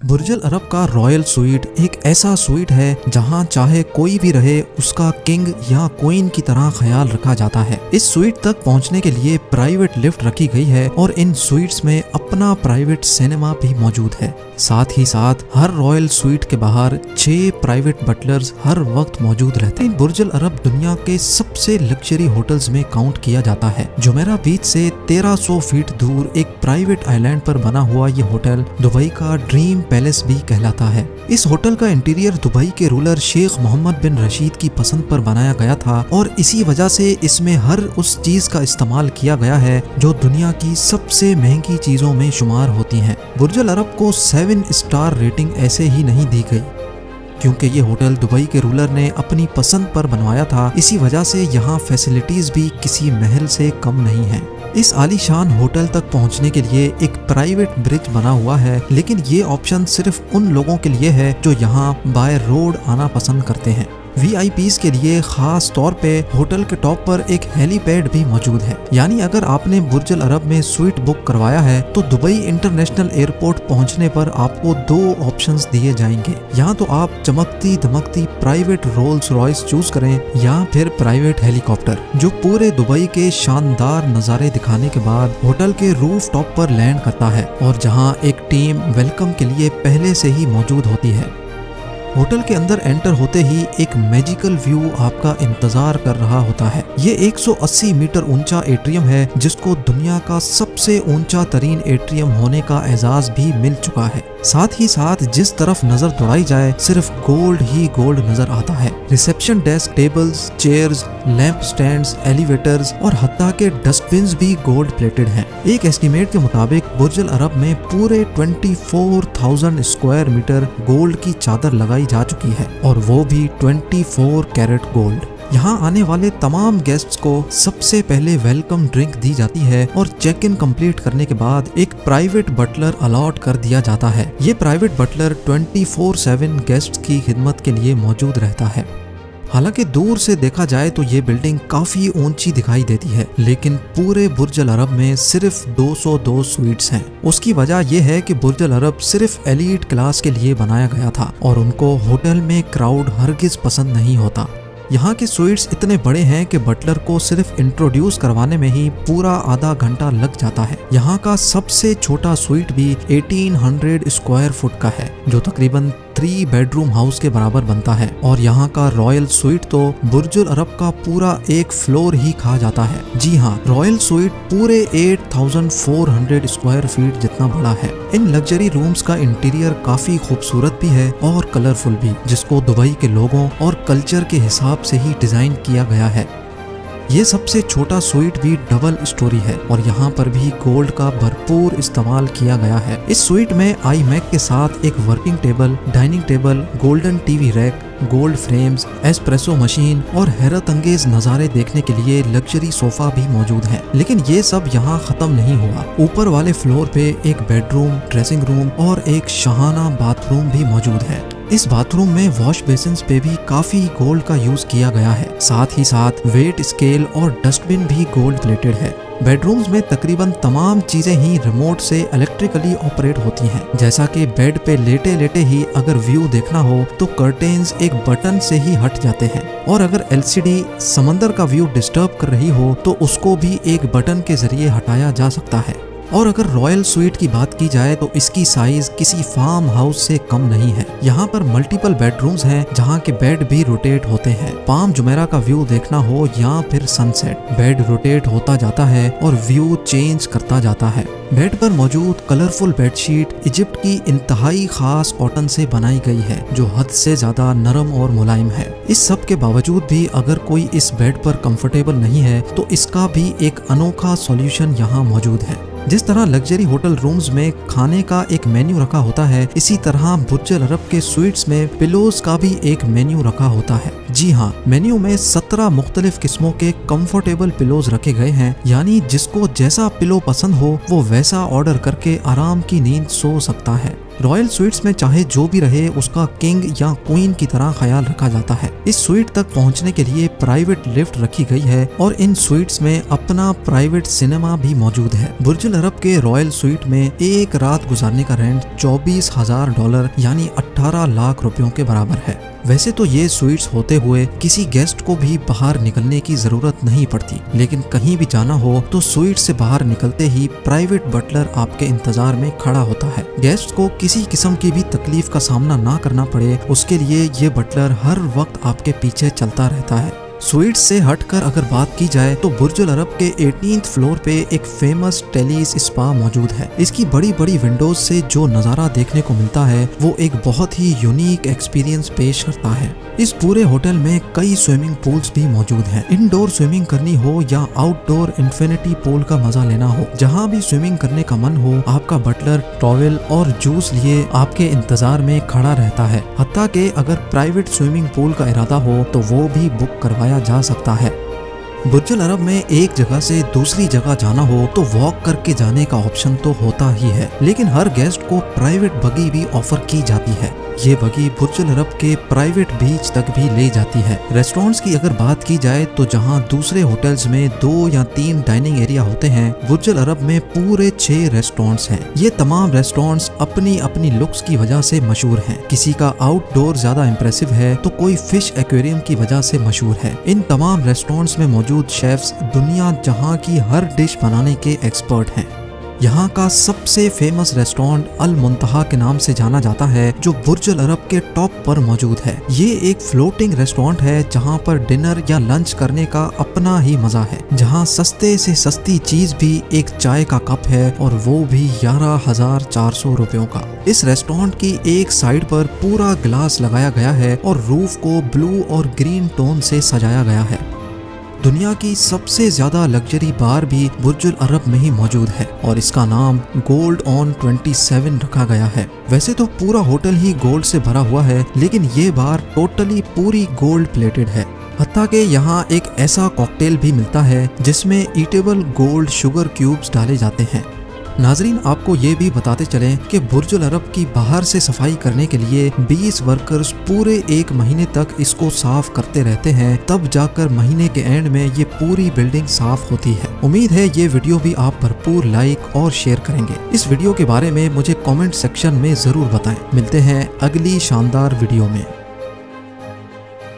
बुर्ज अल अरब का royal sweet एक ऐसा स्वीट है जहां चाहे कोई भी रहे उसका किंग या क्वीन की तरह ख्याल रखा जाता है। इस स्वीट तक पहुंचने के लिए प्राइवेट लिफ्ट रखी गई है और इन स्वीट्स में अपना प्राइवेट सिनेमा भी मौजूद है। साथ ही साथ हर रॉयल स्वीट के बाहर 6 प्राइवेट बटलर्स हर वक्त मौजूद रहते हैं। बुर्ज अल अरब दुनिया के सबसे लग्जरी होटल्स में काउंट किया जाता है। जुमेरा बीच से 1300 फीट दूर एक प्राइवेट आइलैंड पर बना हुआ ये होटल दुबई का ड्रीम पैलेस भी कहलाता है। इस होटल का इंटीरियर दुबई के रूलर शेख मोहम्मद बिन रशीद की पसंद पर बनाया गया था और इसी वजह से इसमें हर उस चीज का इस्तेमाल किया गया है जो दुनिया की सबसे महंगी चीजों में शुमार होती हैं। बुर्ज अल अरब को 7 स्टार रेटिंग ऐसे ही नहीं दी गई क्योंकि ये होटल दुबई के रूलर ने अपनी पसंद पर बनवाया था। इसी वजह से यहाँ फैसिलिटीज भी किसी महल से कम नहीं है। इस आलीशान होटल तक पहुंचने के लिए एक प्राइवेट ब्रिज बना हुआ है, लेकिन ये ऑप्शन सिर्फ उन लोगों के लिए है जो यहाँ बाय रोड आना पसंद करते हैं। VIPs के लिए खास तौर पे होटल के टॉप पर एक हेलीपैड भी मौजूद है। यानी अगर आपने बुर्ज अल अरब में स्वीट बुक करवाया है तो दुबई इंटरनेशनल एयरपोर्ट पहुंचने पर आपको 2 ऑप्शंस दिए जाएंगे। या तो आप चमकती धमकती प्राइवेट रोल्स रॉयस चूज करें या फिर प्राइवेट हेलीकॉप्टर जो पूरे दुबई के शानदार नज़ारे दिखाने के बाद होटल के रूफ टॉप पर लैंड करता है और जहां एक टीम वेलकम के लिए पहले से ही मौजूद होती है। होटल के अंदर एंटर होते ही एक मैजिकल व्यू आपका इंतजार कर रहा होता है। ये 180 मीटर ऊंचा एट्रियम है जिसको दुनिया का सबसे ऊंचा तरीन एट्रियम होने का एजाज भी मिल चुका है। साथ ही साथ जिस तरफ नजर दौड़ाई जाए सिर्फ गोल्ड ही गोल्ड नजर आता है। Reception desk, tables, chairs, lamp stands, elevators और हत्ता के डस्टबिन्स भी गोल्ड प्लेटेड हैं। एक एस्टिमेट के मुताबिक बुर्ज अल अरब में पूरे 24,000 स्क्वायर मीटर गोल्ड की चादर लगाई जा चुकी है और वो भी 24 कैरेट गोल्ड। यहाँ आने वाले तमाम गेस्ट्स को सबसे पहले वेलकम ड्रिंक दी जाती है और चेक इन कंप्लीट करने के बाद एक प्राइवेट बटलर अलॉट कर दिया जाता है। ये प्राइवेट बटलर 24/7 गेस्ट्स की खिदमत के लिए मौजूद रहता है। हालांकि दूर से देखा जाए तो ये बिल्डिंग काफी ऊंची दिखाई देती है, लेकिन पूरे बुर्ज अल अरब में सिर्फ 202 स्वीट्स हैं। उसकी वजह यह है कि बुर्ज अल अरब सिर्फ एलीट क्लास के लिए बनाया गया था और उनको होटल में क्राउड हरगिज पसंद नहीं होता। यहाँ के स्वीट्स इतने बड़े हैं कि बटलर को सिर्फ इंट्रोड्यूस करवाने में ही पूरा आधा घंटा लग जाता है। यहाँ का सबसे छोटा स्वीट भी 1800 स्क्वायर फुट का है जो तकरीबन 3 बेडरूम हाउस के बराबर बनता है और यहाँ का रॉयल स्वीट तो बुर्ज अल अरब का पूरा एक फ्लोर ही खा जाता है। जी हाँ, रॉयल स्वीट पूरे 8400 स्क्वायर फीट जितना बड़ा है। इन लग्जरी रूम्स का इंटीरियर काफी खूबसूरत भी है और कलरफुल भी, जिसको दुबई के लोगों और कल्चर के हिसाब से ही डिजाइन किया गया है। ये सबसे छोटा स्वीट भी डबल स्टोरी है और यहाँ पर भी गोल्ड का भरपूर इस्तेमाल किया गया है। इस स्वीट में iMac के साथ एक working table, dining table, golden TV rack, gold frames, espresso machine और हैरत अंगेज नज़ारे देखने के लिए लग्जरी सोफा भी मौजूद है। लेकिन ये सब यहाँ खत्म नहीं हुआ। ऊपर वाले फ्लोर पे एक बेडरूम, ड्रेसिंग रूम और एक शाहाना बाथरूम भी मौजूद है। इस बाथरूम में वॉश बेसिन्स पे भी काफी गोल्ड का यूज किया गया है। साथ ही साथ वेट स्केल और डस्टबिन भी गोल्ड प्लेटेड है। बेडरूम्स में तकरीबन तमाम चीजें ही रिमोट से इलेक्ट्रिकली ऑपरेट होती हैं। जैसा कि बेड पे लेटे लेटे ही अगर व्यू देखना हो तो कर्टेन्स एक बटन से ही हट जाते हैं और अगर LCD समंदर का व्यू डिस्टर्ब कर रही हो तो उसको भी एक बटन के जरिए हटाया जा सकता है। और अगर रॉयल स्वीट की बात की जाए तो इसकी साइज किसी फार्म हाउस से कम नहीं है। यहाँ पर मल्टीपल बेडरूम्स हैं जहाँ के बेड भी रोटेट होते हैं। पाम जुमेरा का व्यू देखना हो या फिर सनसेट, बेड रोटेट होता जाता है और व्यू चेंज करता जाता है। बेड पर मौजूद कलरफुल बेडशीट इजिप्ट की इंतहाई खास कॉटन से बनाई गई है जो हद से ज्यादा नरम और मुलायम है। इस सब के बावजूद भी अगर कोई इस बेड पर कंफर्टेबल नहीं है तो इसका भी एक अनोखा सॉल्यूशन यहाँ मौजूद है। जिस तरह लग्जरी होटल रूम्स में खाने का एक मेन्यू रखा होता है, इसी तरह बुर्ज अल अरब के स्वीट्स में पिलोज का भी एक मेन्यू रखा होता है। जी हाँ, मेन्यू में 17 मुख्तलिफ किस्मों के कंफर्टेबल पिलोज रखे गए हैं। यानी जिसको जैसा पिलो पसंद हो वो वैसा ऑर्डर करके आराम की नींद सो सकता है। रॉयल स्वीट्स में चाहे जो भी रहे उसका किंग या क्वीन की तरह ख्याल रखा जाता है। इस स्वीट तक पहुंचने के लिए प्राइवेट लिफ्ट रखी गई है और इन स्वीट्स में अपना प्राइवेट सिनेमा भी मौजूद है। बुर्ज अल अरब के रॉयल स्वीट में एक रात गुजारने का रेंट $24,000 यानी 18 लाख रुपयों के बराबर है। वैसे तो ये स्वीट्स होते हुए किसी गेस्ट को भी बाहर निकलने की जरूरत नहीं पड़ती, लेकिन कहीं भी जाना हो तो स्वीट से बाहर निकलते ही प्राइवेट बटलर आपके इंतजार में खड़ा होता है। गेस्ट को किसी किस्म की भी तकलीफ का सामना ना करना पड़े, उसके लिए ये बटलर हर वक्त आपके पीछे चलता रहता है। स्वीट्स से हटकर अगर बात की जाए तो बुर्ज अल अरब के 18th फ्लोर पे एक फेमस टेलीज स्पा मौजूद है। इसकी बड़ी बड़ी विंडोज से जो नज़ारा देखने को मिलता है वो एक बहुत ही यूनिक एक्सपीरियंस पेश करता है। इस पूरे होटल में कई स्विमिंग पूल्स भी मौजूद हैं। इनडोर स्विमिंग करनी हो या आउटडोर इन्फिनिटी पूल का मजा लेना हो, जहाँ भी स्विमिंग करने का मन हो आपका बटलर टॉवेल और जूस लिए आपके इंतजार में खड़ा रहता है। हत्ता के अगर प्राइवेट स्विमिंग पूल का इरादा हो तो वो भी बुक करवाया जा सकता है। बुर्ज अल अरब में एक जगह से दूसरी जगह जाना हो तो वॉक करके जाने का ऑप्शन तो होता ही है, लेकिन हर गेस्ट को प्राइवेट बगी भी ऑफर की जाती है। ये बगी बुर्ज अल अरब के प्राइवेट बीच तक भी ले जाती है। रेस्टोरेंट्स की अगर बात की जाए तो जहाँ दूसरे होटल्स में 2 या 3 डाइनिंग एरिया होते हैं, बुर्ज अल अरब में पूरे 6 रेस्टोरेंट्स हैं। ये तमाम रेस्टोरेंट्स अपनी अपनी लुक्स की वजह से मशहूर हैं। किसी का आउटडोर ज्यादा इम्प्रेसिव है तो कोई फिश एक्वेरियम की वजह से मशहूर है। इन तमाम रेस्टोरेंट्स में मौजूद शेफ्स दुनिया जहाँ की हर डिश बनाने के एक्सपर्ट हैं। यहाँ का सबसे फेमस रेस्टोरेंट अल मुंतहा के नाम से जाना जाता है, जो बुर्ज अल अरब के टॉप पर मौजूद है। ये एक फ्लोटिंग रेस्टोरेंट है जहाँ पर डिनर या लंच करने का अपना ही मजा है, जहाँ सस्ते से सस्ती चीज भी एक चाय का कप है और वो भी 11,400 रुपयों का। इस रेस्टोरेंट की एक साइड पर पूरा ग्लास लगाया गया है और रूफ को ब्लू और ग्रीन टोन से सजाया गया है। दुनिया की सबसे ज्यादा लग्जरी बार भी बुर्ज अल अरब में ही मौजूद है और इसका नाम गोल्ड ऑन 27 रखा गया है। वैसे तो पूरा होटल ही गोल्ड से भरा हुआ है, लेकिन ये बार टोटली पूरी गोल्ड प्लेटेड है। हत्ता के यहाँ एक ऐसा कॉकटेल भी मिलता है जिसमें ईटेबल गोल्ड शुगर क्यूब्स डाले जाते हैं। नाजरीन, आपको ये भी बताते चलें कि बुर्ज अल अरब की बाहर से सफाई करने के लिए 20 वर्कर्स पूरे 1 महीने तक इसको साफ करते रहते हैं, तब जाकर महीने के एंड में ये पूरी बिल्डिंग साफ होती है। उम्मीद है ये वीडियो भी आप भरपूर लाइक और शेयर करेंगे। इस वीडियो के बारे में मुझे कमेंट सेक्शन में जरूर बताएं। मिलते हैं अगली शानदार वीडियो में।